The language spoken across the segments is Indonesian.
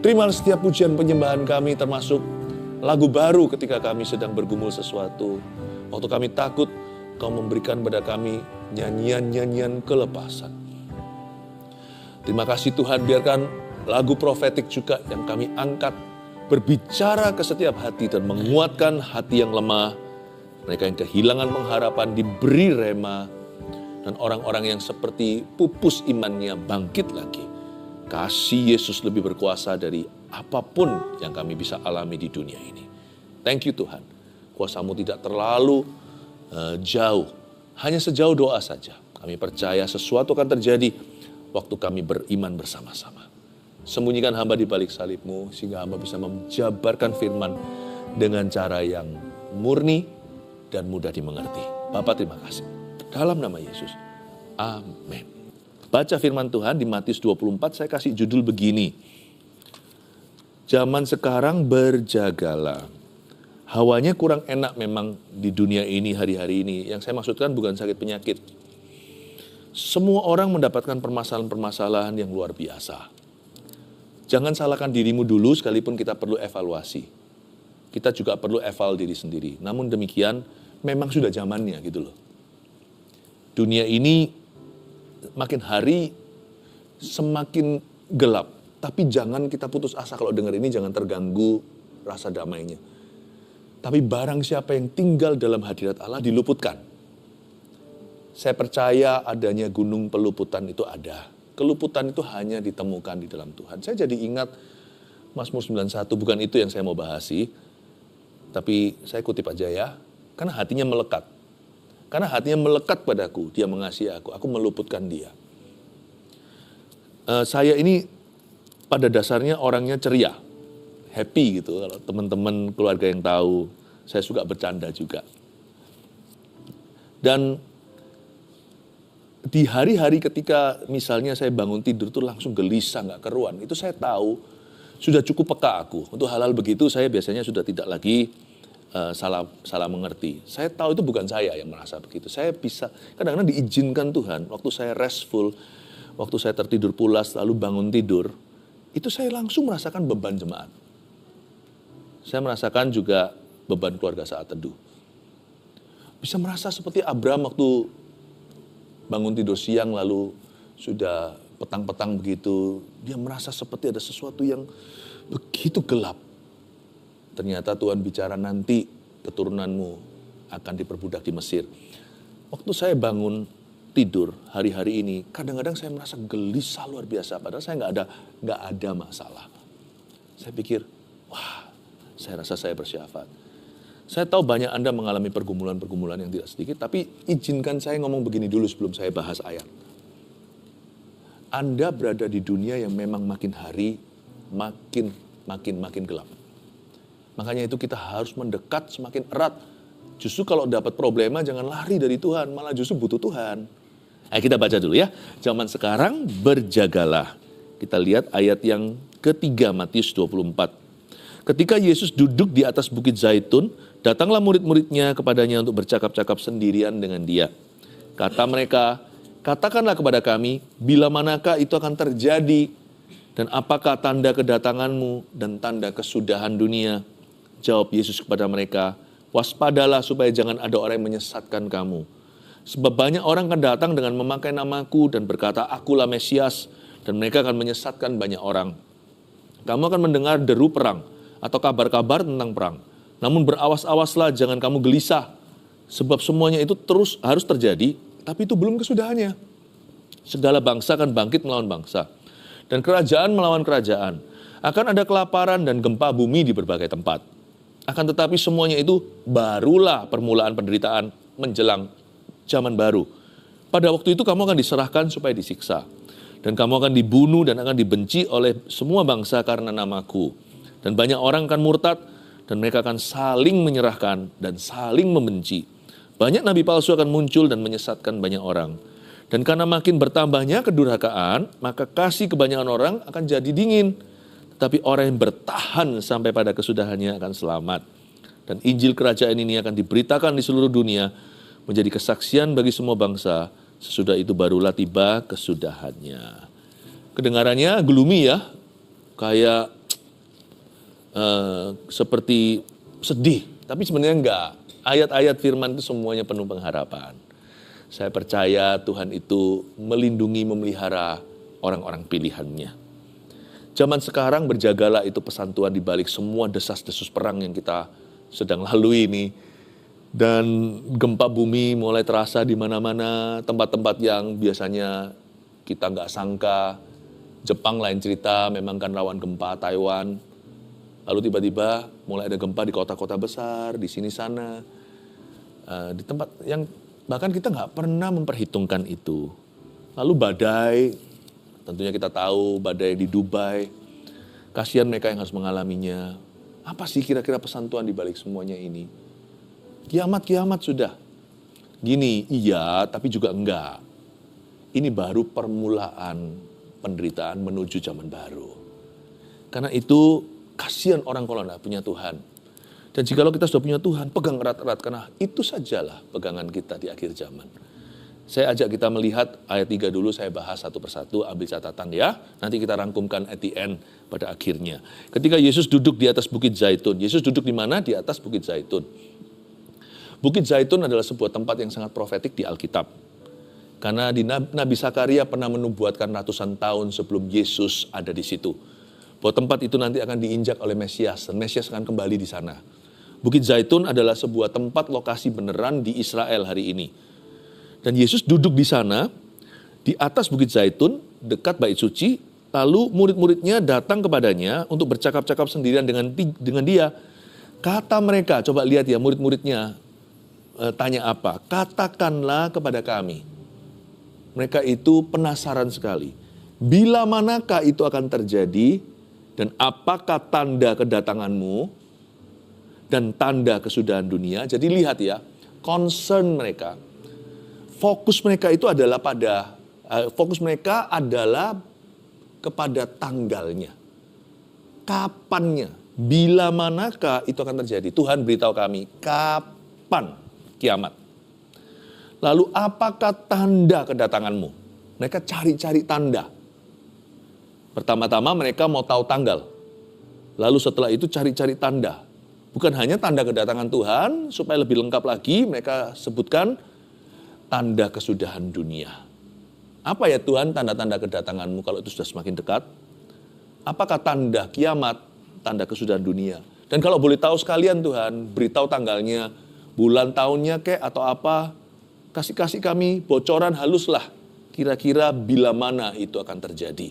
Terimalah setiap pujian penyembahan kami, termasuk lagu baru ketika kami sedang bergumul sesuatu. Waktu kami takut, Kau memberikan kepada kami nyanyian-nyanyian kelepasan. Terima kasih Tuhan, biarkan lagu profetik juga yang kami angkat berbicara ke setiap hati dan menguatkan hati yang lemah. Mereka yang kehilangan pengharapan diberi rema, dan orang-orang yang seperti pupus imannya bangkit lagi. Kasih Yesus lebih berkuasa dari apapun yang kami bisa alami di dunia ini. Thank you Tuhan, kuasa-Mu tidak terlalu jauh, hanya sejauh doa saja. Kami percaya sesuatu akan terjadi waktu kami beriman bersama-sama. Sembunyikan hamba di balik salib-Mu, sehingga hamba bisa menjabarkan firman dengan cara yang murni dan mudah dimengerti. Bapa, terima kasih. Dalam nama Yesus, amin. Baca firman Tuhan di Matius 24, saya kasih judul begini. Zaman sekarang berjagalah. Hawanya kurang enak memang di dunia ini hari-hari ini. Yang saya maksudkan bukan sakit penyakit. Semua orang mendapatkan permasalahan-permasalahan yang luar biasa. Jangan salahkan dirimu dulu, sekalipun kita perlu evaluasi. Kita juga perlu eval diri sendiri. Namun demikian, memang sudah zamannya gitu loh. Dunia ini makin hari semakin gelap. Tapi jangan kita putus asa kalau dengar ini, jangan terganggu rasa damainya. Tapi barang siapa yang tinggal dalam hadirat Allah diluputkan. Saya percaya adanya gunung peluputan itu ada. Keluputan itu hanya ditemukan di dalam Tuhan. Saya jadi ingat Mazmur 91, bukan itu yang saya mau bahas sih. Tapi saya kutip aja ya. Karena hatinya melekat. Karena hatinya melekat padaku, dia mengasihi aku meluputkan dia. Saya ini pada dasarnya orangnya ceria. Happy gitu, kalau teman-teman keluarga yang tahu, saya suka bercanda juga. Dan di hari-hari ketika misalnya saya bangun tidur tuh langsung gelisah, gak keruan, itu saya tahu sudah cukup peka aku. Untuk hal-hal begitu saya biasanya sudah tidak lagi salah mengerti. Saya tahu itu bukan saya yang merasa begitu. Saya bisa, kadang-kadang diizinkan Tuhan, waktu saya restful, waktu saya tertidur pulas lalu bangun tidur, itu saya langsung merasakan beban jemaat. Saya merasakan juga beban keluarga saat teduh. Bisa merasa seperti Abraham waktu bangun tidur siang lalu sudah petang-petang begitu. Dia merasa seperti ada sesuatu yang begitu gelap. Ternyata Tuhan bicara nanti keturunanmu akan diperbudak di Mesir. Waktu saya bangun tidur hari-hari ini, kadang-kadang saya merasa gelisah luar biasa. Padahal saya nggak ada masalah. Saya pikir, wah, saya rasa saya bersyafaat. Saya tahu banyak Anda mengalami pergumulan-pergumulan yang tidak sedikit, tapi izinkan saya ngomong begini dulu sebelum saya bahas ayat. Anda berada di dunia yang memang makin hari makin gelap. Makanya itu kita harus mendekat semakin erat. Justru kalau dapat problema jangan lari dari Tuhan, malah justru butuh Tuhan. Ayo kita baca dulu ya. Zaman sekarang berjagalah. Kita lihat ayat yang ketiga Matius 24. Ketika Yesus duduk di atas bukit Zaitun, datanglah murid-muridnya kepadanya untuk bercakap-cakap sendirian dengan dia. Kata mereka, katakanlah kepada kami, bila manakah itu akan terjadi? Dan apakah tanda kedatanganmu dan tanda kesudahan dunia? Jawab Yesus kepada mereka, waspadalah supaya jangan ada orang yang menyesatkan kamu. Sebab banyak orang akan datang dengan memakai namaku dan berkata, akulah Mesias. Dan mereka akan menyesatkan banyak orang. Kamu akan mendengar deru perang atau kabar-kabar tentang perang. Namun berawas-awaslah, jangan kamu gelisah. Sebab semuanya itu terus harus terjadi, tapi itu belum kesudahannya. Segala bangsa akan bangkit melawan bangsa. Dan kerajaan melawan kerajaan. Akan ada kelaparan dan gempa bumi di berbagai tempat. Akan tetapi semuanya itu barulah permulaan penderitaan menjelang zaman baru. Pada waktu itu kamu akan diserahkan supaya disiksa. Dan kamu akan dibunuh dan akan dibenci oleh semua bangsa karena namaku. Dan banyak orang akan murtad dan mereka akan saling menyerahkan dan saling membenci. Banyak nabi palsu akan muncul dan menyesatkan banyak orang. Dan karena makin bertambahnya kedurhakaan, maka kasih kebanyakan orang akan jadi dingin. Tetapi orang yang bertahan sampai pada kesudahannya akan selamat. Dan Injil kerajaan ini akan diberitakan di seluruh dunia, menjadi kesaksian bagi semua bangsa. Sesudah itu barulah tiba kesudahannya. Kedengarannya gloomy ya, kayak seperti sedih. Tapi sebenarnya enggak. Ayat-ayat firman itu semuanya penuh pengharapan. Saya percaya Tuhan itu melindungi, memelihara orang-orang pilihannya. Zaman sekarang berjagalah itu pesan Tuhan di balik semua desas-desus perang yang kita sedang lalui ini. Dan gempa bumi mulai terasa di mana-mana, tempat-tempat yang biasanya kita nggak sangka. Jepang lain cerita, memang kan rawan gempa, Taiwan. Lalu tiba-tiba mulai ada gempa di kota-kota besar, di sini sana. Di tempat yang bahkan kita nggak pernah memperhitungkan itu. Lalu badai, tentunya kita tahu badai di Dubai. Kasihan mereka yang harus mengalaminya. Apa sih kira-kira pesan Tuhan di balik semuanya ini? Kiamat sudah. Gini, iya tapi juga enggak. Ini baru permulaan penderitaan menuju zaman baru. Karena itu kasihan orang kalau enggak punya Tuhan. Dan jikalau kita sudah punya Tuhan, pegang erat-erat karena itu sajalah pegangan kita di akhir zaman. Saya ajak kita melihat ayat 3 dulu, saya bahas satu persatu, ambil catatan ya. Nanti kita rangkumkan at the end pada akhirnya. Ketika Yesus duduk di atas Bukit Zaitun. Yesus duduk di mana? Di atas Bukit Zaitun. Bukit Zaitun adalah sebuah tempat yang sangat profetik di Alkitab. Karena di Nabi Zakaria pernah menubuatkan ratusan tahun sebelum Yesus ada di situ. Bahwa tempat itu nanti akan diinjak oleh Mesias, dan Mesias akan kembali di sana. Bukit Zaitun adalah sebuah tempat lokasi beneran di Israel hari ini. Dan Yesus duduk di sana, di atas Bukit Zaitun, dekat Bait Suci, lalu murid-muridnya datang kepadanya untuk bercakap-cakap sendirian dengan dia. Kata mereka, coba lihat ya murid-muridnya, tanya apa? Katakanlah kepada kami. Mereka itu penasaran sekali. Bila manakah itu akan terjadi dan apakah tanda kedatanganmu dan tanda kesudahan dunia? Jadi lihat ya, concern mereka, fokus mereka itu adalah kepada tanggalnya. Kapannya? Bila manakah itu akan terjadi? Tuhan beritahu kami, kapan kiamat? Lalu apakah tanda kedatanganmu? Mereka cari-cari tanda. Pertama-tama mereka mau tahu tanggal. Lalu setelah itu cari-cari tanda. Bukan hanya tanda kedatangan Tuhan, supaya lebih lengkap lagi mereka sebutkan tanda kesudahan dunia. Apa ya Tuhan tanda-tanda kedatanganmu kalau itu sudah semakin dekat? Apakah tanda kiamat, tanda kesudahan dunia? Dan kalau boleh tahu sekalian Tuhan, beritahu tanggalnya, bulan tahunnya kek atau apa, kasih kami bocoran haluslah, kira-kira bila mana itu akan terjadi.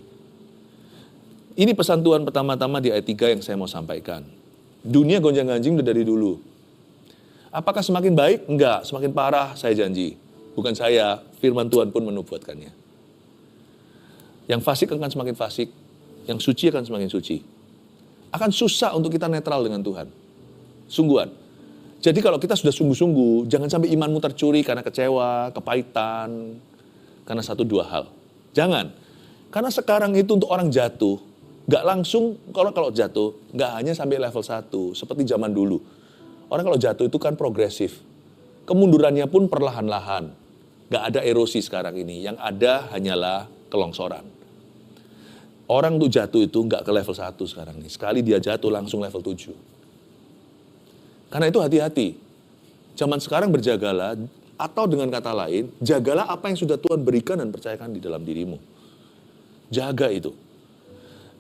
Ini pesan Tuhan pertama-tama di ayat 3 yang saya mau sampaikan. Dunia gonjang-ganjing udah dari dulu. Apakah semakin baik? Enggak, semakin parah saya janji. Bukan saya, firman Tuhan pun menubuatkannya. Yang fasik akan semakin fasik, yang suci akan semakin suci. Akan susah untuk kita netral dengan Tuhan. Sungguhan. Jadi kalau kita sudah sungguh-sungguh, jangan sampai imanmu tercuri karena kecewa, kepahitan, karena 1-2 hal. Jangan. Karena sekarang itu untuk orang jatuh, nggak langsung, kalau jatuh, nggak hanya sampai level 1, seperti zaman dulu. Orang kalau jatuh itu kan progresif. Kemundurannya pun perlahan-lahan. Nggak ada erosi sekarang ini. Yang ada hanyalah kelongsoran. Orang untuk jatuh itu nggak ke level 1 sekarang ini. Sekali dia jatuh langsung level 7. Karena itu hati-hati. Zaman sekarang berjagalah, atau dengan kata lain, jagalah apa yang sudah Tuhan berikan dan percayakan di dalam dirimu. Jaga itu.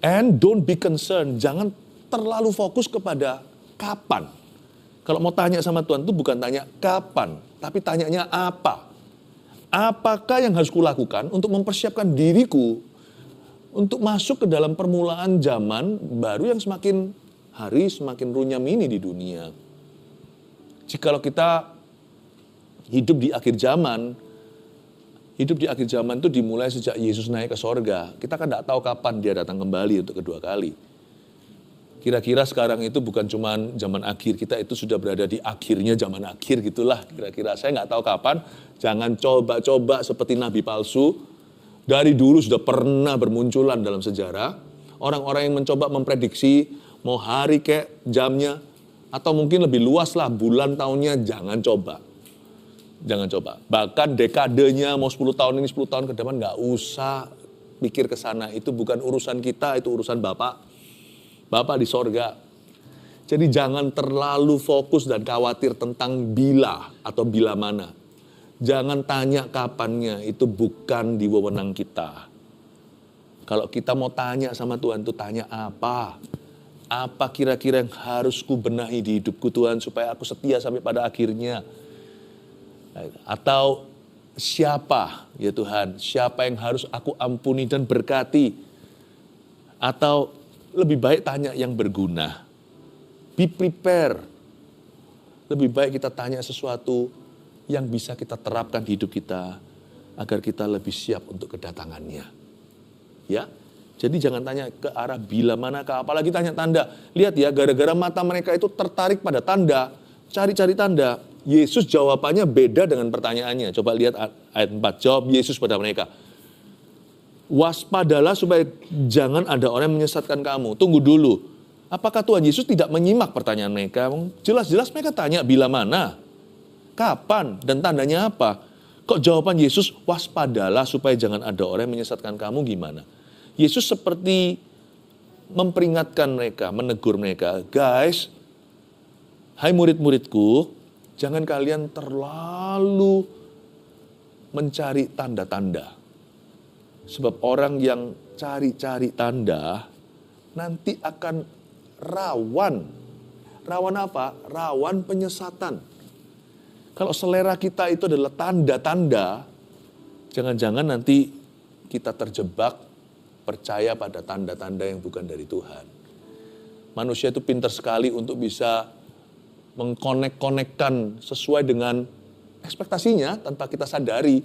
And don't be concerned, jangan terlalu fokus kepada kapan. Kalau mau tanya sama Tuhan itu bukan tanya kapan, tapi tanyanya apa. Apakah yang harus kulakukan untuk mempersiapkan diriku untuk masuk ke dalam permulaan zaman baru yang semakin hari semakin runyam ini di dunia. Jikalau kita hidup di akhir zaman itu dimulai sejak Yesus naik ke sorga. Kita kan tidak tahu kapan dia datang kembali untuk kedua kali. Kira-kira sekarang itu bukan cuma zaman akhir, kita itu sudah berada di akhirnya zaman akhir gitulah kira-kira. Saya nggak tahu kapan, jangan coba-coba seperti nabi palsu. Dari dulu sudah pernah bermunculan dalam sejarah. Orang-orang yang mencoba memprediksi mau hari kayak jamnya, atau mungkin lebih luas lah bulan tahunnya, jangan coba. Jangan coba. Bahkan dekadenya mau 10 tahun ini 10 tahun ke depan nggak usah pikir ke sana. Itu bukan urusan kita, itu urusan Bapak. Bapak di sorga. Jadi jangan terlalu fokus dan khawatir tentang bila atau bila mana. Jangan tanya kapannya, itu bukan di wewenang kita. Kalau kita mau tanya sama Tuhan, itu tanya apa? Apa kira-kira yang harus ku benahi di hidupku Tuhan supaya aku setia sampai pada akhirnya? Atau siapa ya Tuhan, siapa yang harus aku ampuni dan berkati? Atau lebih baik tanya yang berguna. Be prepare. Lebih baik kita tanya sesuatu yang bisa kita terapkan di hidup kita agar kita lebih siap untuk kedatangannya. Ya, jadi jangan tanya ke arah bila manakah, apalagi tanya tanda. Lihat ya, gara-gara mata mereka itu tertarik pada tanda, cari-cari tanda. Yesus jawabannya beda dengan pertanyaannya. Coba lihat ayat 4, jawab Yesus pada mereka. Waspadalah supaya jangan ada orang yang menyesatkan kamu. Tunggu dulu. Apakah Tuhan Yesus tidak menyimak pertanyaan mereka? Jelas-jelas mereka tanya bila mana, kapan, dan tandanya apa. Kok jawaban Yesus waspadalah supaya jangan ada orang yang menyesatkan kamu gimana? Yesus seperti memperingatkan mereka, menegur mereka. Guys, hai murid-muridku, jangan kalian terlalu mencari tanda-tanda. Sebab orang yang cari-cari tanda nanti akan rawan. Rawan apa? Rawan penyesatan. Kalau selera kita itu adalah tanda-tanda, jangan-jangan nanti kita terjebak percaya pada tanda-tanda yang bukan dari Tuhan. Manusia itu pintar sekali untuk bisa mengkonek-konekkan sesuai dengan ekspektasinya tanpa kita sadari.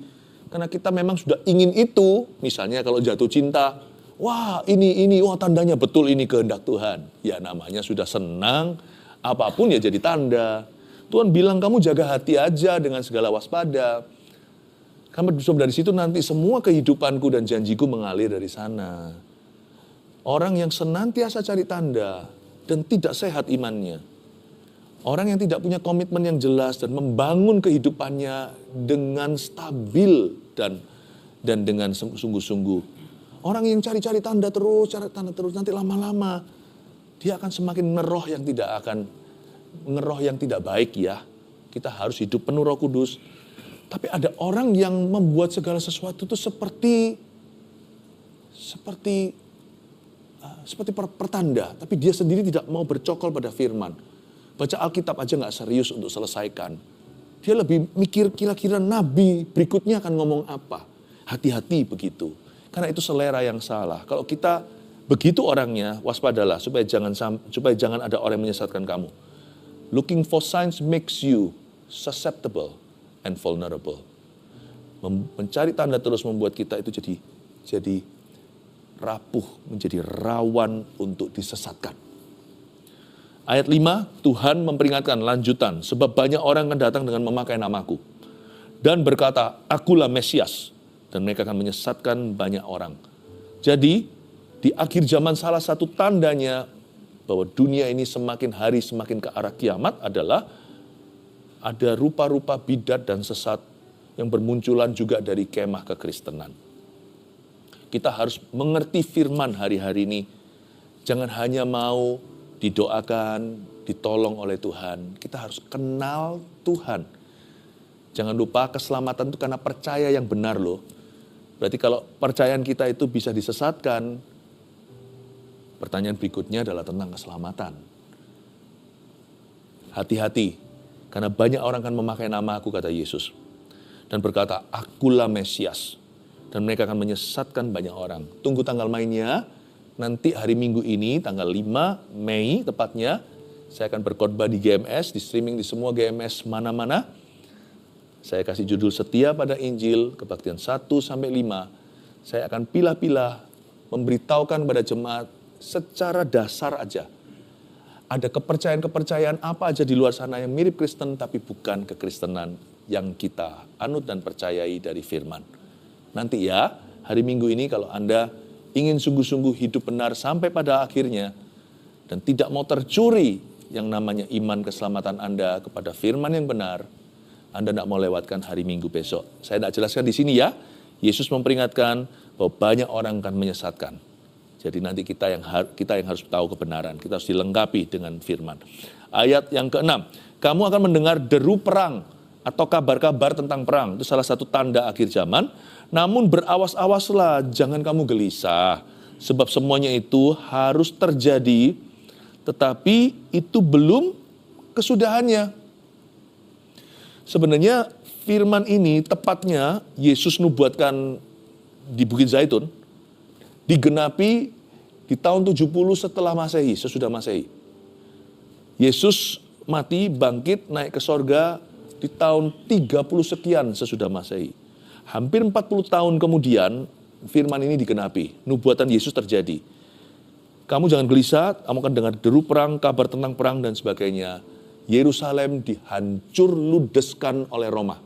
Karena kita memang sudah ingin itu. Misalnya kalau jatuh cinta, wah wah tandanya betul ini kehendak Tuhan. Ya namanya sudah senang, apapun ya jadi tanda. Tuhan bilang kamu jaga hati aja dengan segala waspada. Kamu dari situ nanti semua kehidupanku dan janjiku mengalir dari sana. Orang yang senantiasa cari tanda dan tidak sehat imannya. Orang yang tidak punya komitmen yang jelas dan membangun kehidupannya dengan stabil dan dengan sungguh-sungguh. Orang yang cari-cari tanda terus, nanti lama-lama dia akan semakin ngeroh yang tidak baik ya. Kita harus hidup penuh Roh Kudus. Tapi ada orang yang membuat segala sesuatu itu seperti pertanda, tapi dia sendiri tidak mau bercokol pada firman. Baca Alkitab aja nggak serius untuk selesaikan. Dia lebih mikir kira-kira nabi berikutnya akan ngomong apa. Hati-hati begitu. Karena itu selera yang salah. Kalau kita begitu orangnya, waspadalah supaya jangan ada orang yang menyesatkan kamu. Looking for signs makes you susceptible and vulnerable. Mencari tanda terus membuat kita itu jadi rapuh, menjadi rawan untuk disesatkan. Ayat 5, Tuhan memperingatkan lanjutan, sebab banyak orang akan datang dengan memakai namaku dan berkata, akulah Mesias, dan mereka akan menyesatkan banyak orang. Jadi, di akhir zaman salah satu tandanya bahwa dunia ini semakin hari semakin ke arah kiamat adalah ada rupa-rupa bidat dan sesat yang bermunculan juga dari kemah kekristenan. Kita harus mengerti firman hari-hari ini. Jangan hanya mau didoakan, ditolong oleh Tuhan. Kita harus kenal Tuhan. Jangan lupa keselamatan itu karena percaya yang benar loh. Berarti kalau percayaan kita itu bisa disesatkan, pertanyaan berikutnya adalah tentang keselamatan. Hati-hati, karena banyak orang akan memakai nama aku, kata Yesus. Dan berkata, akulah Mesias. Dan mereka akan menyesatkan banyak orang. Tunggu tanggal mainnya. Nanti hari Minggu ini, tanggal 5 Mei tepatnya, saya akan berkhotbah di GMS, di streaming di semua GMS mana-mana. Saya kasih judul Setia pada Injil, kebaktian 1-5. Saya akan pilah-pilah, memberitahukan pada jemaat secara dasar aja. Ada kepercayaan-kepercayaan apa aja di luar sana yang mirip Kristen, tapi bukan kekristenan yang kita anut dan percayai dari firman. Nanti ya, hari Minggu ini kalau Anda ingin sungguh-sungguh hidup benar sampai pada akhirnya, dan tidak mau tercuri yang namanya iman keselamatan Anda kepada firman yang benar, Anda tidak mau lewatkan hari Minggu besok. Saya tidak jelaskan di sini ya. Yesus memperingatkan bahwa banyak orang akan menyesatkan. Jadi nanti kita yang harus tahu kebenaran. Kita harus dilengkapi dengan firman. Ayat yang ke-6. Kamu akan mendengar deru perang atau kabar-kabar tentang perang. Itu salah satu tanda akhir zaman. Namun berawas-awaslah, jangan kamu gelisah. Sebab semuanya itu harus terjadi, tetapi itu belum kesudahannya. Sebenarnya firman ini tepatnya Yesus nubuatkan di Bukit Zaitun, digenapi di tahun 70 setelah Masehi, sesudah Masehi. Yesus mati, bangkit, naik ke sorga di tahun 30 sekian sesudah Masehi. Hampir 40 tahun kemudian firman ini digenapi, nubuatan Yesus terjadi. Kamu jangan gelisah, kamu akan dengar deru perang, kabar tentang perang dan sebagainya. Yerusalem dihancur ludeskan oleh Roma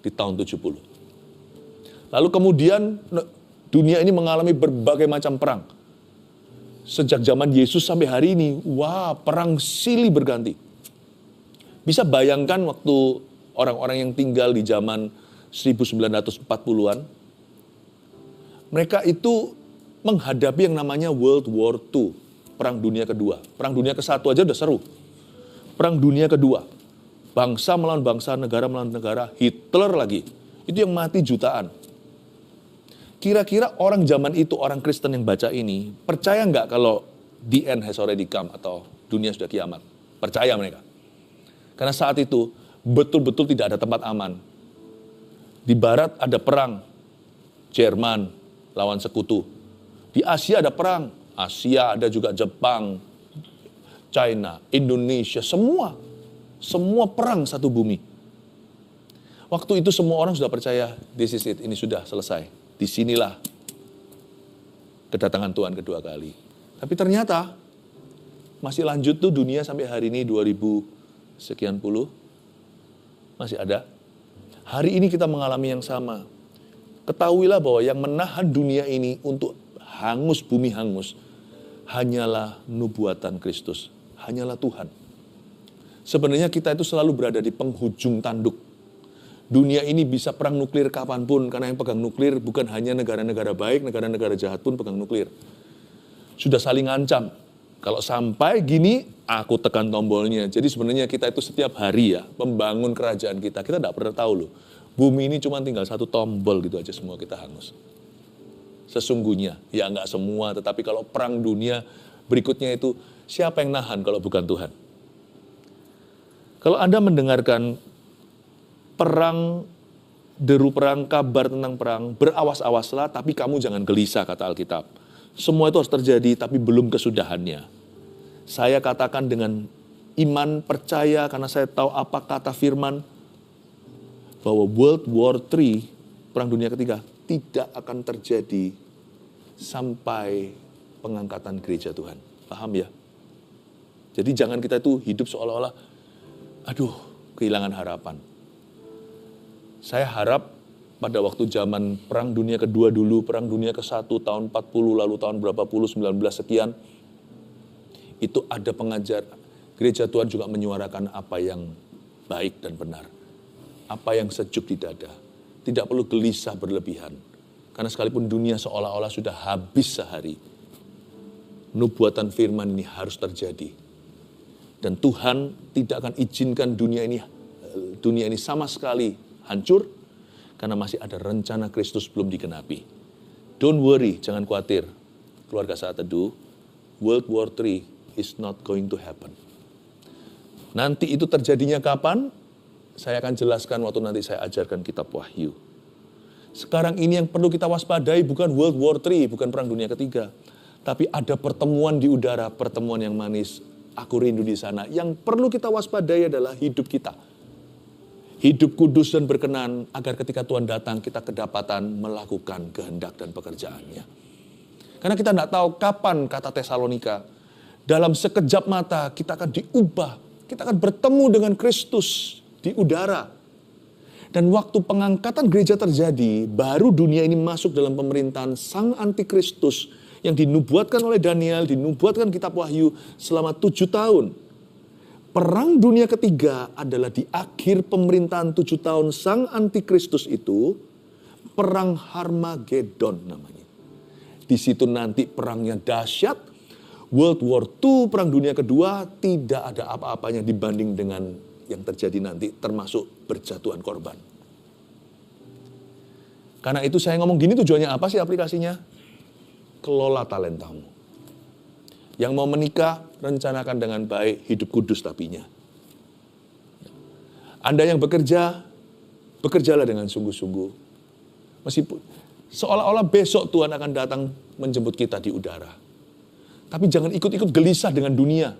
di tahun 70. Lalu kemudian dunia ini mengalami berbagai macam perang. Sejak zaman Yesus sampai hari ini, perang silih berganti. Bisa bayangkan waktu orang-orang yang tinggal di zaman 1940-an, mereka itu menghadapi yang namanya World War II, Perang Dunia Kedua. Perang Dunia ke-1 aja udah seru. Perang Dunia Kedua, bangsa melawan bangsa, negara melawan negara, Hitler lagi. Itu yang mati jutaan. Kira-kira orang zaman itu, orang Kristen yang baca ini, percaya nggak kalau the end has already come atau dunia sudah kiamat? Percaya mereka. Karena saat itu betul-betul tidak ada tempat aman. Di barat ada perang, Jerman lawan sekutu. Di Asia ada perang, Asia ada juga Jepang, China, Indonesia, semua perang satu bumi. Waktu itu semua orang sudah percaya, this is it, ini sudah selesai. Disinilah kedatangan Tuhan kedua kali. Tapi ternyata masih lanjut tuh dunia sampai hari ini 2000 sekian puluh. Masih ada. Hari ini kita mengalami yang sama. Ketahuilah bahwa yang menahan dunia ini untuk hangus, bumi hangus, hanyalah nubuatan Kristus. Hanyalah Tuhan. Sebenarnya kita itu selalu berada di penghujung tanduk. Dunia ini bisa perang nuklir kapanpun, karena yang pegang nuklir bukan hanya negara-negara baik, negara-negara jahat pun pegang nuklir. Sudah saling ancam. Kalau sampai gini, aku tekan tombolnya. Jadi sebenarnya kita itu setiap hari ya, membangun kerajaan kita. Kita tidak pernah tahu loh. Bumi ini cuma tinggal satu tombol gitu aja semua kita hangus. Sesungguhnya, ya nggak semua, tetapi kalau perang dunia berikutnya itu, siapa yang nahan kalau bukan Tuhan? Kalau Anda mendengarkan perang, deru perang, kabar tentang perang, berawas-awaslah, tapi kamu jangan gelisah, kata Alkitab. Semua itu harus terjadi, tapi belum kesudahannya. Saya katakan dengan iman, percaya, karena saya tahu apa kata firman, bahwa World War III, Perang Dunia Ketiga, tidak akan terjadi sampai pengangkatan gereja Tuhan. Paham ya? Jadi jangan kita itu hidup seolah-olah, kehilangan harapan. Saya harap pada waktu zaman Perang Dunia Kedua dulu, Perang Dunia ke-1 tahun 40, lalu tahun berapa puluh, 19 sekian, itu ada pengajar, gereja Tuhan juga menyuarakan apa yang baik dan benar. Apa yang sejuk di dada. Tidak perlu gelisah berlebihan. Karena sekalipun dunia seolah-olah sudah habis sehari, nubuatan firman ini harus terjadi. Dan Tuhan tidak akan izinkan dunia ini sama sekali hancur, karena masih ada rencana Kristus belum digenapi. Don't worry, jangan khawatir. Keluarga Saat Teduh, World War III is not going to happen. Nanti itu terjadinya kapan? Saya akan jelaskan waktu nanti saya ajarkan kitab Wahyu. Sekarang ini yang perlu kita waspadai bukan World War III, bukan Perang Dunia Ketiga. Tapi ada pertemuan di udara, pertemuan yang manis. Aku rindu di sana. Yang perlu kita waspadai adalah hidup kita. Hidup kudus dan berkenan agar ketika Tuhan datang kita kedapatan melakukan kehendak dan pekerjaannya. Karena kita tidak tahu kapan, kata Tesalonika, dalam sekejap mata kita akan diubah. Kita akan bertemu dengan Kristus di udara. Dan waktu pengangkatan gereja terjadi, baru dunia ini masuk dalam pemerintahan Sang Antikristus yang dinubuatkan oleh Daniel, dinubuatkan kitab Wahyu selama 7 tahun. Perang Dunia Ketiga adalah di akhir pemerintahan 7 tahun Sang Antikristus itu, Perang Harmagedon namanya. Di situ nanti perangnya dahsyat. World War II, Perang Dunia Kedua, tidak ada apa-apanya dibanding dengan yang terjadi nanti, termasuk berjatuhan korban. Karena itu saya ngomong gini, tujuannya apa sih aplikasinya? Kelola talentamu. Yang mau menikah, rencanakan dengan baik, hidup kudus tapinya. Anda yang bekerja, bekerjalah dengan sungguh-sungguh. Meskipun seolah-olah besok Tuhan akan datang menjemput kita di udara. Tapi jangan ikut-ikut gelisah dengan dunia.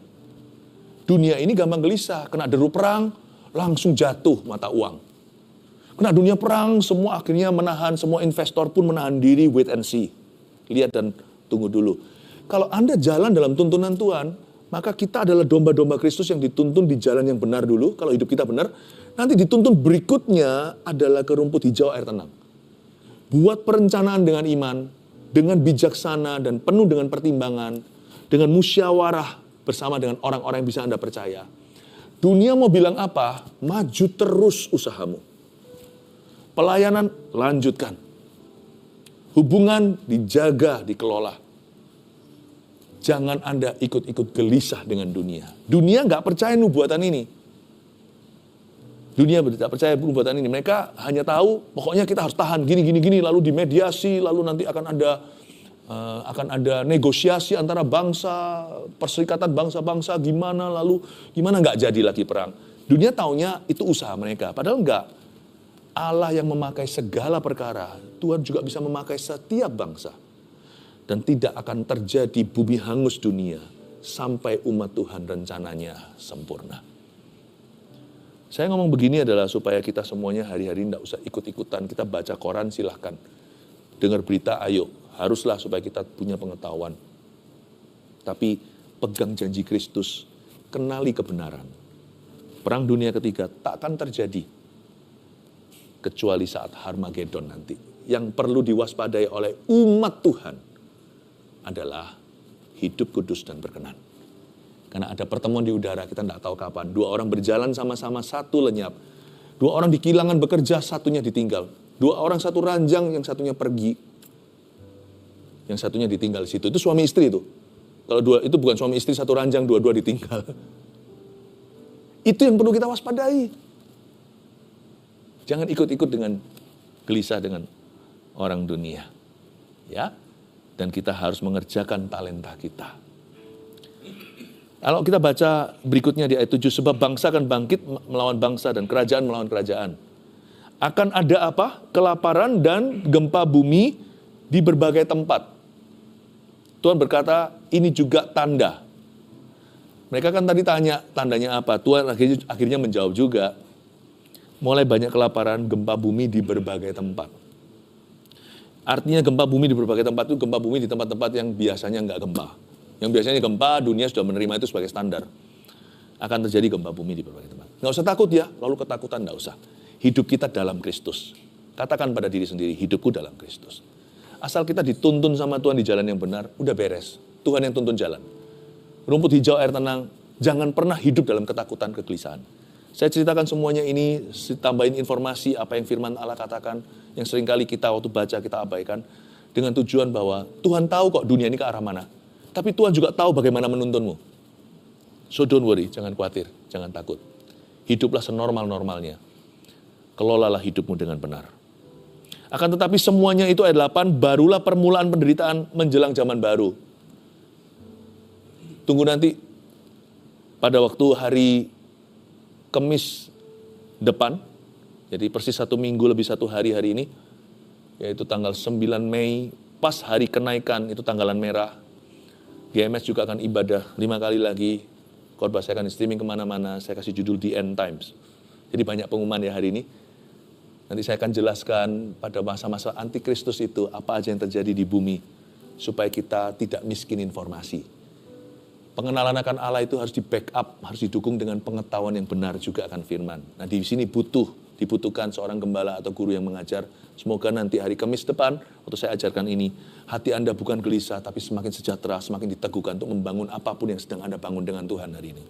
Dunia ini gampang gelisah, kena deru perang, langsung jatuh mata uang. Kena dunia perang, semua akhirnya menahan, semua investor pun menahan diri, wait and see. Lihat dan tunggu dulu. Kalau Anda jalan dalam tuntunan Tuhan, maka kita adalah domba-domba Kristus yang dituntun di jalan yang benar dulu, kalau hidup kita benar. Nanti dituntun berikutnya adalah ke rumput hijau air tenang. Buat perencanaan dengan iman, dengan bijaksana dan penuh dengan pertimbangan, dengan musyawarah bersama dengan orang-orang yang bisa Anda percaya. Dunia mau bilang apa? Maju terus usahamu. Pelayanan lanjutkan. Hubungan dijaga, dikelola. Jangan Anda ikut-ikut gelisah dengan dunia. Dunia nggak percaya nubuatan ini. Dunia tidak percaya nubuatan ini. Mereka hanya tahu, pokoknya kita harus tahan gini, lalu dimediasi, lalu nanti akan ada negosiasi antara bangsa, perserikatan bangsa-bangsa, gimana nggak jadi lagi perang. Dunia taunya itu usaha mereka, padahal enggak. Allah yang memakai segala perkara, Tuhan juga bisa memakai setiap bangsa. Dan tidak akan terjadi bumi hangus dunia sampai umat Tuhan rencananya sempurna. Saya ngomong begini adalah supaya kita semuanya hari-hari tidak usah ikut-ikutan. Kita baca koran silahkan. Dengar berita ayo. Haruslah supaya kita punya pengetahuan. Tapi pegang janji Kristus. Kenali kebenaran. Perang dunia ketiga tak akan terjadi. Kecuali saat Harmagedon nanti. Yang perlu diwaspadai oleh umat Tuhan adalah hidup kudus dan berkenan. Karena ada pertemuan di udara, kita tidak tahu kapan. 2 orang berjalan sama-sama, 1 lenyap. 2 orang di kilangan bekerja, 1-nya ditinggal. 2 orang 1 ranjang, yang 1-nya pergi. Yang 1-nya ditinggal di situ. Itu suami istri itu. Kalau 2 itu bukan suami istri 1 ranjang, 2-2 ditinggal. Itu yang perlu kita waspadai. Jangan ikut-ikut dengan gelisah dengan orang dunia. Ya. Dan kita harus mengerjakan talenta kita. Kalau kita baca berikutnya di ayat 7, sebab bangsa akan bangkit melawan bangsa dan kerajaan melawan kerajaan. Akan ada apa? Kelaparan dan gempa bumi di berbagai tempat. Tuhan berkata, ini juga tanda. Mereka kan tadi tanya, tandanya apa? Tuhan akhirnya menjawab juga. Mulai banyak kelaparan, gempa bumi di berbagai tempat. Artinya gempa bumi di berbagai tempat itu gempa bumi di tempat-tempat yang biasanya nggak gempa. Yang biasanya gempa, dunia sudah menerima itu sebagai standar. Akan terjadi gempa bumi di berbagai tempat. Nggak usah takut ya, lalu ketakutan nggak usah. Hidup kita dalam Kristus. Katakan pada diri sendiri, hidupku dalam Kristus. Asal kita dituntun sama Tuhan di jalan yang benar, udah beres. Tuhan yang tuntun jalan. Rumput hijau air tenang, jangan pernah hidup dalam ketakutan, kegelisahan. Saya ceritakan semuanya ini, tambahin informasi apa yang firman Allah katakan, yang seringkali kita waktu baca kita abaikan, dengan tujuan bahwa Tuhan tahu kok dunia ini ke arah mana. Tapi Tuhan juga tahu bagaimana menuntunmu. So don't worry, jangan khawatir, jangan takut. Hiduplah senormal-normalnya. Kelolalah hidupmu dengan benar. Akan tetapi semuanya itu ayat 8, barulah permulaan penderitaan menjelang zaman baru. Tunggu nanti, pada waktu hari Kamis depan, jadi persis 1 minggu lebih 1 hari ini, yaitu tanggal 9 Mei, pas hari kenaikan, itu tanggalan merah. GMS juga akan ibadah 5 kali lagi, khotbah saya akan streaming kemana-mana, saya kasih judul The End Times. Jadi banyak pengumuman ya hari ini. Nanti saya akan jelaskan pada masa-masa antikristus itu, apa aja yang terjadi di bumi, supaya kita tidak miskin informasi. Pengenalan akan Allah itu harus di-backup, harus didukung dengan pengetahuan yang benar juga akan firman. Nah di sini dibutuhkan seorang gembala atau guru yang mengajar. Semoga nanti hari Kamis depan, waktu saya ajarkan ini, hati Anda bukan gelisah, tapi semakin sejahtera, semakin diteguhkan untuk membangun apapun yang sedang Anda bangun dengan Tuhan hari ini.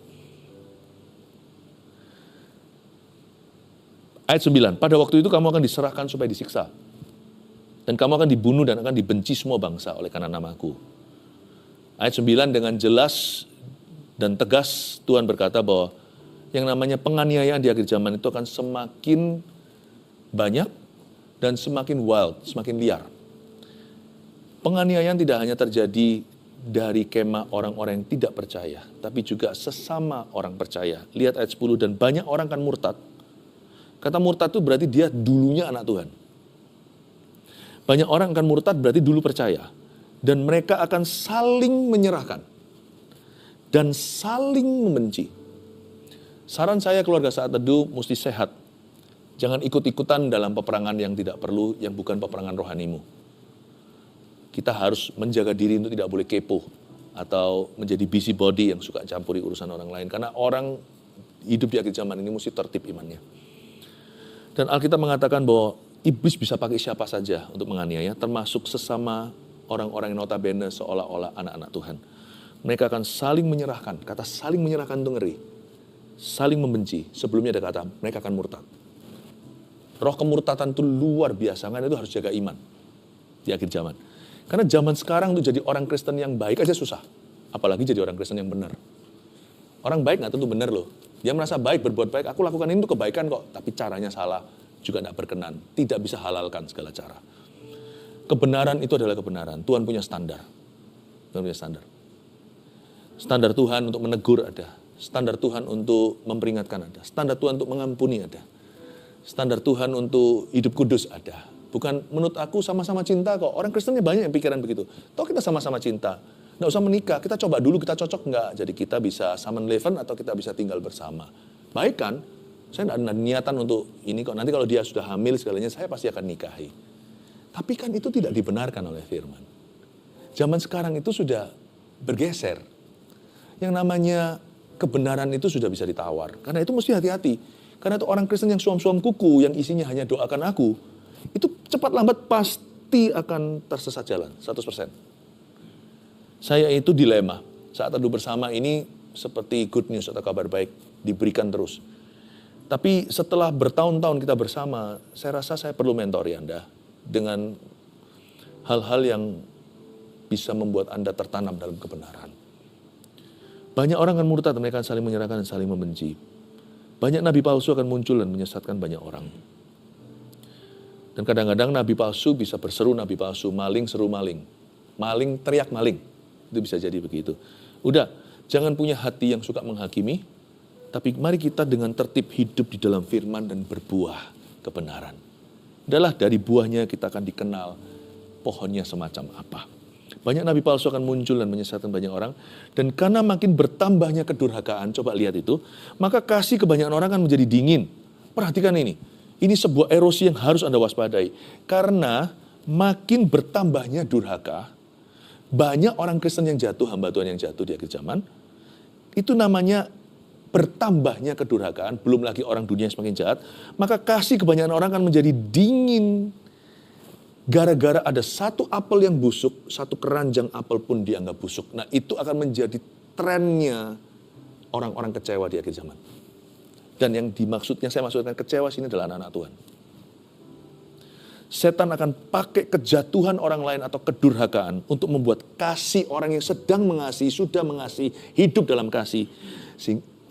Ayat 9, pada waktu itu kamu akan diserahkan supaya disiksa. Dan kamu akan dibunuh dan akan dibenci semua bangsa oleh karena namaku. Ayat 9 dengan jelas dan tegas Tuhan berkata bahwa yang namanya penganiayaan di akhir zaman itu akan semakin banyak dan semakin wild, semakin liar. Penganiayaan tidak hanya terjadi dari kemah orang-orang yang tidak percaya, tapi juga sesama orang percaya. Lihat ayat 10, dan banyak orang akan murtad. Kata murtad itu berarti dia dulunya anak Tuhan. Banyak orang akan murtad berarti dulu percaya. Dan mereka akan saling menyerahkan. Dan saling membenci. Saran saya keluarga Saat Teduh mesti sehat. Jangan ikut-ikutan dalam peperangan yang tidak perlu, yang bukan peperangan rohanimu. Kita harus menjaga diri untuk tidak boleh kepo atau menjadi busybody yang suka campuri urusan orang lain. Karena orang hidup di akhir zaman ini mesti tertib imannya. Dan Alkitab mengatakan bahwa iblis bisa pakai siapa saja untuk menganiaya, termasuk sesama orang-orang yang notabene seolah-olah anak-anak Tuhan. Mereka akan saling menyerahkan. Kata saling menyerahkan itu ngeri. Saling membenci. Sebelumnya ada kata mereka akan murtad. Roh kemurtatan itu luar biasa. Karena itu harus jaga iman di akhir zaman. Karena zaman sekarang untuk jadi orang Kristen yang baik aja susah. Apalagi jadi orang Kristen yang benar. Orang baik nggak tentu benar loh. Dia merasa baik, berbuat baik. Aku lakukan ini untuk kebaikan kok. Tapi caranya salah, juga tidak berkenan. Tidak bisa halalkan segala cara. Kebenaran itu adalah kebenaran. Tuhan punya standar. Tuhan punya standar. Standar Tuhan untuk menegur ada. Standar Tuhan untuk memperingatkan ada. Standar Tuhan untuk mengampuni ada. Standar Tuhan untuk hidup kudus ada. Bukan menurut aku sama-sama cinta kok. Orang Kristennya banyak yang pikiran begitu. Toh kita sama-sama cinta. Nggak usah menikah. Kita coba dulu kita cocok nggak. Jadi kita bisa summon leven atau kita bisa tinggal bersama. Baik kan? Saya nggak ada niatan untuk ini kok. Nanti kalau dia sudah hamil segalanya saya pasti akan nikahi. Tapi kan itu tidak dibenarkan oleh firman. Zaman sekarang itu sudah bergeser. Yang namanya kebenaran itu sudah bisa ditawar. Karena itu mesti hati-hati. Karena itu orang Kristen yang suam-suam kuku, yang isinya hanya doakan aku, itu cepat lambat pasti akan tersesat jalan, 100%. Saya itu dilema. Saat Teduh Bersama ini seperti good news atau kabar baik, diberikan terus. Tapi setelah bertahun-tahun kita bersama, saya rasa saya perlu mentori Anda dengan hal-hal yang bisa membuat Anda tertanam dalam kebenaran. Banyak orang akan murtad, mereka akan saling menyerahkan dan saling membenci. Banyak nabi palsu akan muncul dan menyesatkan banyak orang. Dan kadang-kadang nabi palsu bisa berseru nabi palsu, maling seru maling. Maling teriak maling. Itu bisa jadi begitu. Udah, jangan punya hati yang suka menghakimi, tapi mari kita dengan tertib hidup di dalam firman dan berbuah kebenaran. Udahlah, dari buahnya kita akan dikenal pohonnya semacam apa. Banyak nabi palsu akan muncul dan menyesatkan banyak orang. Dan karena makin bertambahnya kedurhakaan, coba lihat itu, maka kasih kebanyakan orang akan menjadi dingin. Perhatikan ini. Ini sebuah erosi yang harus Anda waspadai. Karena makin bertambahnya durhaka, banyak orang Kristen yang jatuh, hamba Tuhan yang jatuh di akhir zaman, itu namanya bertambahnya kedurhakaan, belum lagi orang dunia semakin jahat, maka kasih kebanyakan orang akan menjadi dingin. Gara-gara ada satu apel yang busuk, satu keranjang apel pun dianggap busuk. Nah, itu akan menjadi trennya orang-orang kecewa di akhir zaman. Dan yang dimaksudnya, saya maksudkan kecewa sini adalah anak-anak Tuhan. Setan akan pakai kejatuhan orang lain atau kedurhakaan untuk membuat kasih orang yang sedang mengasihi, sudah mengasihi, hidup dalam kasih.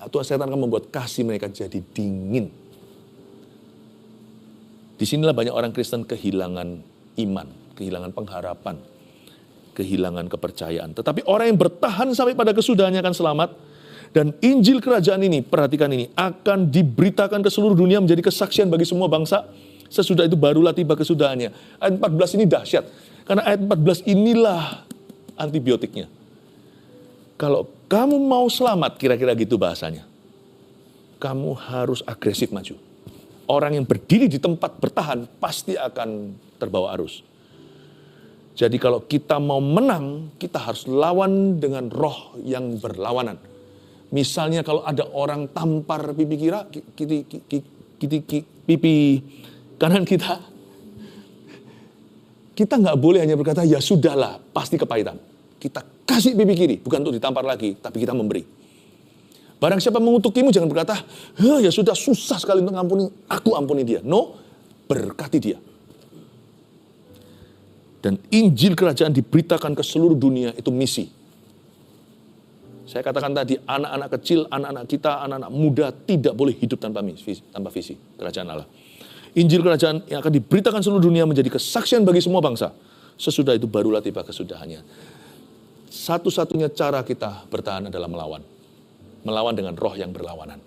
Tuhan setan akan membuat kasih mereka jadi dingin. Disinilah banyak orang Kristen kehilangan iman, kehilangan pengharapan, kehilangan kepercayaan. Tetapi orang yang bertahan sampai pada kesudahannya akan selamat. Dan Injil Kerajaan ini, perhatikan ini, akan diberitakan ke seluruh dunia menjadi kesaksian bagi semua bangsa. Sesudah itu barulah tiba kesudahannya. Ayat 14 ini dahsyat. Karena ayat 14 inilah antibiotiknya. Kalau kamu mau selamat, kira-kira gitu bahasanya. Kamu harus agresif maju. Orang yang berdiri di tempat bertahan pasti akan terbawa arus. Jadi kalau kita mau menang, kita harus lawan dengan roh yang berlawanan. Misalnya kalau ada orang tampar pipi pipi kanan kita nggak boleh hanya berkata, ya sudahlah, pasti kepahitan. Kita kasih pipi kiri, bukan untuk ditampar lagi, tapi kita memberi. Barang siapa mengutukimu, jangan berkata, ya sudah susah sekali untuk mengampuni, aku ampuni dia. No, berkati dia. Dan Injil kerajaan diberitakan ke seluruh dunia, itu misi. Saya katakan tadi, anak-anak kecil, anak-anak kita, anak-anak muda tidak boleh hidup tanpa visi kerajaan Allah. Injil kerajaan yang akan diberitakan seluruh dunia menjadi kesaksian bagi semua bangsa. Sesudah itu barulah tiba kesudahannya. Satu-satunya cara kita bertahan adalah melawan. Melawan dengan roh yang berlawanan.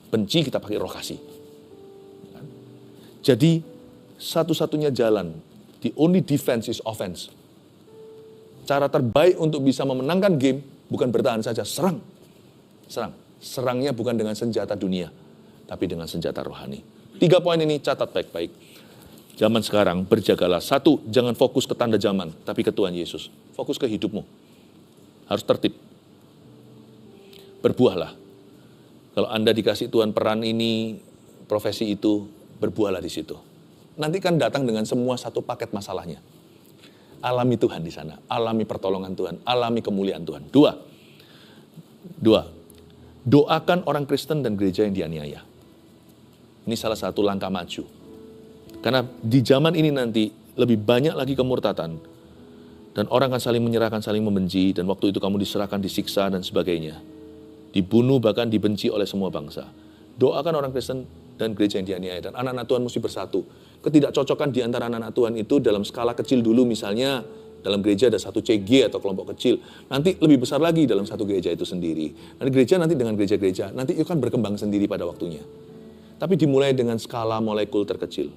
Benci kita pakai roh kasih. Jadi satu-satunya jalan, the only defense is offense. Cara terbaik untuk bisa memenangkan game bukan bertahan saja, serang. Serangnya bukan dengan senjata dunia, tapi dengan senjata rohani. 3 poin ini catat baik-baik. Zaman sekarang berjagalah. 1, jangan fokus ke tanda zaman, tapi ke Tuhan Yesus. Fokus ke hidupmu. Harus tertib. Berbuahlah. Kalau Anda dikasih Tuhan peran ini, profesi itu, berbuahlah di situ. Nanti kan datang dengan semua satu paket masalahnya. Alami Tuhan di sana, alami pertolongan Tuhan, alami kemuliaan Tuhan. 2, doakan orang Kristen dan gereja yang dianiaya. Ini salah satu langkah maju. Karena di zaman ini nanti lebih banyak lagi kemurtatan. Dan orang akan saling menyerahkan, saling membenci. Dan waktu itu kamu diserahkan, disiksa dan sebagainya. Dibunuh bahkan dibenci oleh semua bangsa. Doakan orang Kristen dan gereja yang dianiaya. Dan anak-anak Tuhan mesti bersatu. Ketidakcocokan di antara anak-anak Tuhan itu dalam skala kecil dulu, misalnya dalam gereja ada satu CG atau kelompok kecil. Nanti lebih besar lagi dalam satu gereja itu sendiri. Nanti gereja nanti dengan gereja-gereja, nanti itu kan berkembang sendiri pada waktunya. Tapi dimulai dengan skala molekul terkecil.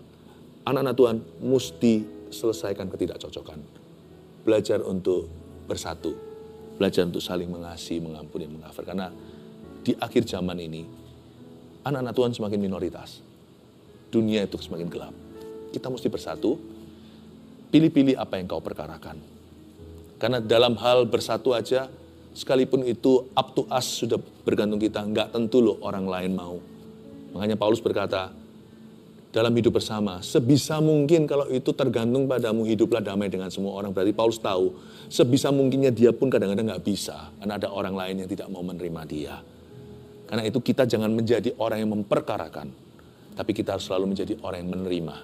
Anak-anak Tuhan mesti selesaikan ketidakcocokan. Belajar untuk bersatu. Belajar untuk saling mengasihi, mengampuni, mengafir. Karena di akhir zaman ini, anak-anak Tuhan semakin minoritas. Dunia itu semakin gelap. Kita mesti bersatu, pilih-pilih apa yang kau perkarakan. Karena dalam hal bersatu aja, sekalipun itu up to us sudah bergantung kita, nggak tentu loh orang lain mau. Makanya Paulus berkata, dalam hidup bersama, sebisa mungkin kalau itu tergantung padamu, hiduplah damai dengan semua orang. Berarti Paulus tahu, sebisa mungkinnya dia pun kadang-kadang nggak bisa, karena ada orang lain yang tidak mau menerima dia. Karena itu kita jangan menjadi orang yang memperkarakan, tapi kita harus selalu menjadi orang yang menerima,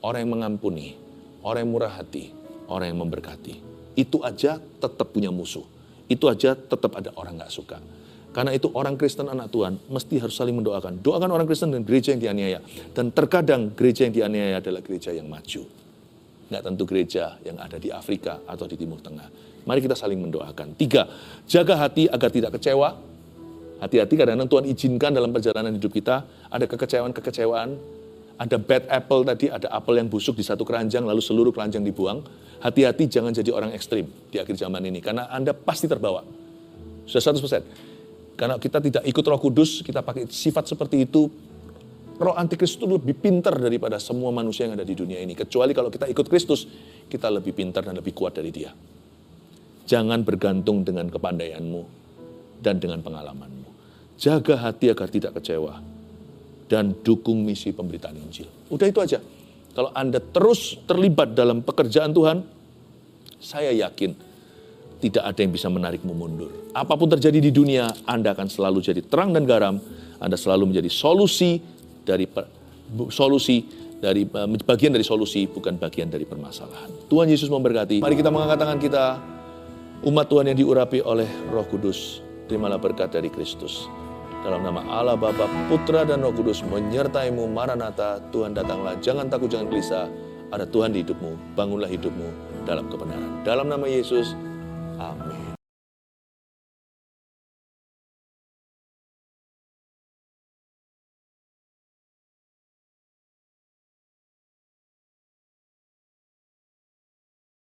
orang yang mengampuni, orang yang murah hati, orang yang memberkati. Itu aja tetap punya musuh. Itu aja tetap ada orang gak suka. Karena itu orang Kristen anak Tuhan mesti harus saling mendoakan. Doakan orang Kristen dan gereja yang dianiaya. Dan terkadang gereja yang dianiaya adalah gereja yang maju. Gak tentu gereja yang ada di Afrika atau di Timur Tengah. Mari kita saling mendoakan. 3, jaga hati agar tidak kecewa. Hati-hati kadang-kadang Tuhan izinkan dalam perjalanan hidup kita, ada kekecewaan, ada bad apple tadi, ada apel yang busuk di satu keranjang, lalu seluruh keranjang dibuang. Hati-hati jangan jadi orang ekstrim di akhir zaman ini, karena Anda pasti terbawa. Sudah 100%. Karena kita tidak ikut Roh Kudus, kita pakai sifat seperti itu, Roh Antikristus itu lebih pintar daripada semua manusia yang ada di dunia ini. Kecuali kalau kita ikut Kristus, kita lebih pintar dan lebih kuat dari dia. Jangan bergantung dengan kepandaianmu dan dengan pengalamanmu. Jaga hati agar tidak kecewa. Dan dukung misi pemberitaan Injil. Udah itu aja. Kalau Anda terus terlibat dalam pekerjaan Tuhan, saya yakin tidak ada yang bisa menarikmu mundur. Apapun terjadi di dunia, Anda akan selalu jadi terang dan garam. Anda selalu menjadi bagian dari solusi, bukan bagian dari permasalahan. Tuhan Yesus memberkati. Mari kita mengangkat tangan kita, umat Tuhan yang diurapi oleh Roh Kudus. Terimalah berkat dari Kristus. Dalam nama Allah Bapa, Putra dan Roh Kudus menyertaimu. Maranatha, Tuhan datanglah. Jangan takut, jangan gelisah. Ada Tuhan di hidupmu. Bangunlah hidupmu dalam kebenaran. Dalam nama Yesus, amin.